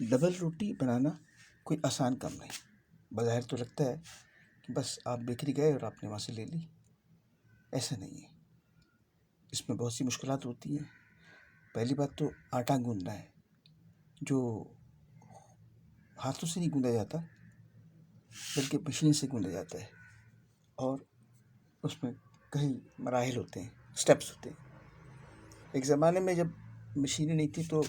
Double रोटी बनाना कोई आसान काम नहीं। बाज़ाहिर तो लगता है कि बस आप बेकरी गए और आपने वहाँ से ले ली, ऐसा नहीं है। इसमें बहुत सी मुश्किलात होती हैं। पहली बात तो आटा गूँदना है, जो हाथों से नहीं गूँदा जाता बल्कि मशीन से गूँदा जाता है, और उसमें कई मराहिल होते हैं, स्टेप्स होते हैं। एक ज़माने में जब मशीनें नहीं थी तो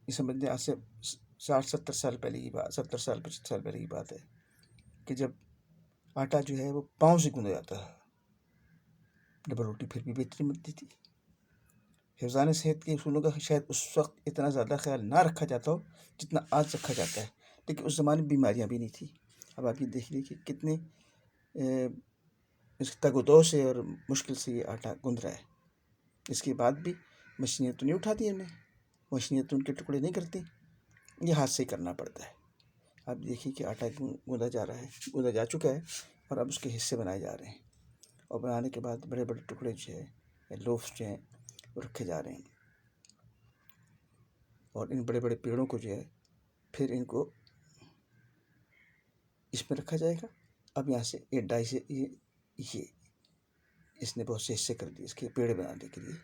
ये समझ लें आज से 60-70 साल पहले की बात, 70 साल 75 साल पहले की बात है कि जब आटा जो है वो पाँव से गूँदा जाता था, डबल रोटी फिर भी बेहतरीन बनती थी। हिफ़्ज़ान सेहत के उसूलों का शायद उस वक्त इतना ज़्यादा ख्याल ना रखा जाता हो जितना आज रखा जाता है, लेकिन उस ज़माने में बीमारियाँ भी नहीं थी। अब आप ये देख लीजिए कि कितने इस तगदो से और मुश्किल से ये आटा गूँद रहा है। इसके बाद भी मशीनें तो नहीं उठाती हमने, मशीनें तो उनके टुकड़े नहीं करती, ये हाथ से ही करना पड़ता है। आप देखिए कि आटा गूँदा जा रहा है, गूँदा जा चुका है और अब उसके हिस्से बनाए जा रहे हैं, और बनाने के बाद बड़े बड़े टुकड़े जो है या लोफ्स जो हैं वो रखे जा रहे हैं, और इन बड़े बड़े पेड़ों को जो है फिर इनको इसमें रखा जाएगा। अब यहाँ से ये डाई से ये इसने बहुत से हिस्से कर दिए इसके पेड़े बनाने के लिए।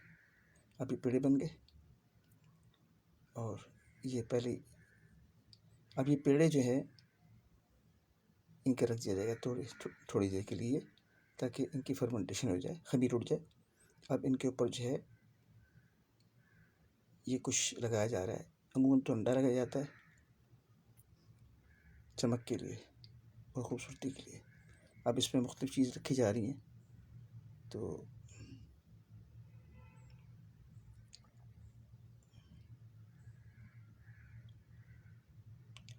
अब ये पेड़े बन गए, और ये पहले अब ये पेड़े जो है इनके रख दिया जाएगा थोड़ी देर के लिए, ताकि इनकी फर्मेंटेशन हो जाए, खमीर उड़ जाए। अब इनके ऊपर जो है ये कुछ लगाया जा रहा है, अमूमन तो अंडा लगाया जाता है चमक के लिए और ख़ूबसूरती के लिए। अब इसमें मुख्तलिफ़ चीज़ रखी जा रही हैं, तो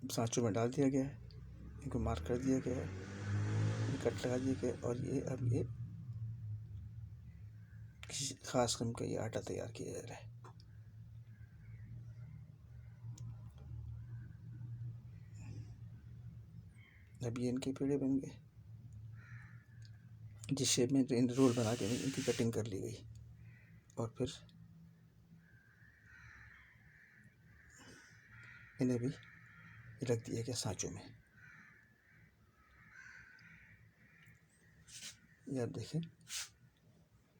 सांचों में डाल दिया गया है, इनको मार्क कर दिया गया है, कट लगा दिया गया, और ये अब ये किसी ख़ास किस्म का ये आटा तैयार किया जा रहा है। अब ये इनके पेड़े बन गए, जिस शेप में इन रोल बना के इनकी कटिंग कर ली गई, और फिर इन्हें भी रख दिया गया सांचों में। ये आप देखें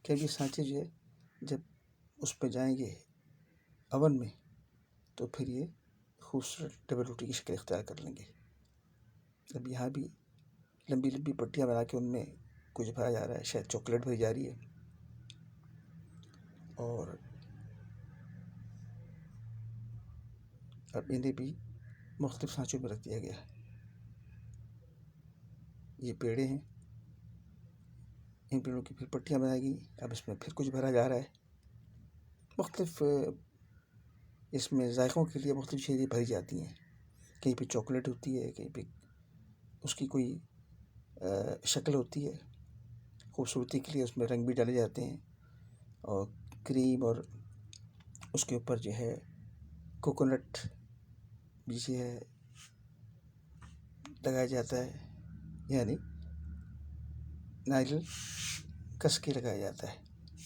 कि ये सांचे जो है जब उस पर जाएंगे अवन में तो फिर ये खूबसूरत डबल रोटी की शक्ल इख्तियार कर लेंगे। अब यहाँ भी लंबी लंबी पट्टियाँ बना के उनमें कुछ भरा जा रहा है, शायद चॉकलेट भरी जा रही है, और अब इन्हें भी मुख्तलिफ सांचों में रख दिया गया। ये पेड़े हैं, इन पेड़ों की फिर पट्टियाँ बनाई गई। अब इसमें फिर कुछ भरा जा रहा है, मुख्तलिफ इसमें जायक़ों के लिए मुख्तलिफ चीज़ें भरी जाती हैं। कहीं पे चॉकलेट होती है, कहीं पे उसकी कोई शक्ल होती है, खूबसूरती के लिए उसमें रंग भी डाले जाते हैं, और क्रीम और उसके ऊपर जो है कोकोनट भी जो है लगाया जाता है, यानी नारियल कस के लगाया जाता है,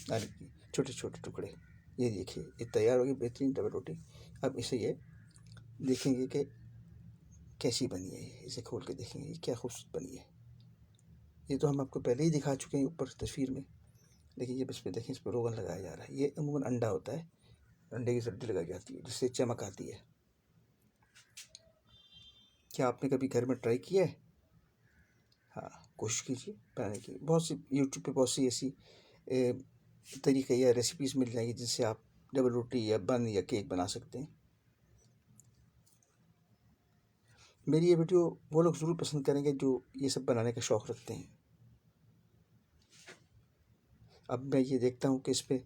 नारियल के छोटे छोटे टुकड़े। ये देखिए ये तैयार होगी बेहतरीन डबल रोटी। अब इसे ये देखेंगे कि कैसी बनी है, इसे खोल के देखेंगे क्या खूबसूरत बनी है। ये तो हम आपको पहले ही दिखा चुके हैं ऊपर तस्वीर में, लेकिन ये इस पर देखें, इस पर रोगन लगाया जा रहा है। ये अमूमन अंडा होता है, अंडे की सब्ज़ी लगाई जाती है जिससे चमक आती है। क्या आपने कभी घर में ट्राई किया है? हाँ, कोशिश कीजिए बनाने की। बहुत सी यूट्यूब पे बहुत सी ऐसी तरीके या रेसिपीज़ मिल जाएंगी जिससे आप डबल रोटी या बन या केक बना सकते हैं। मेरी ये वीडियो वो लोग ज़रूर पसंद करेंगे जो ये सब बनाने का शौक़ रखते हैं। अब मैं ये देखता हूँ कि इस पर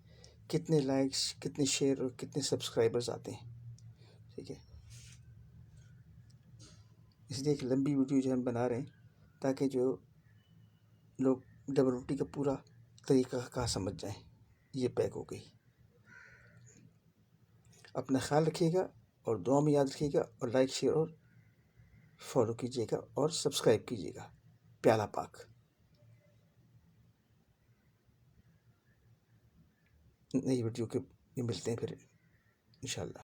कितने लाइक्स, कितने शेयर और कितने सब्सक्राइबर्स आते हैं, ठीक है। इसलिए एक लंबी वीडियो जो हम बना रहे हैं ताकि जो लोग डबल रोटी का पूरा तरीका कहाँ समझ जाएं। ये पैक हो गई। अपना ख्याल रखिएगा और दुआ में याद रखिएगा, और लाइक शेयर और फॉलो कीजिएगा और सब्सक्राइब कीजिएगा। प्याला पाक। नई वीडियो के मिलते हैं फिर इंशाल्लाह।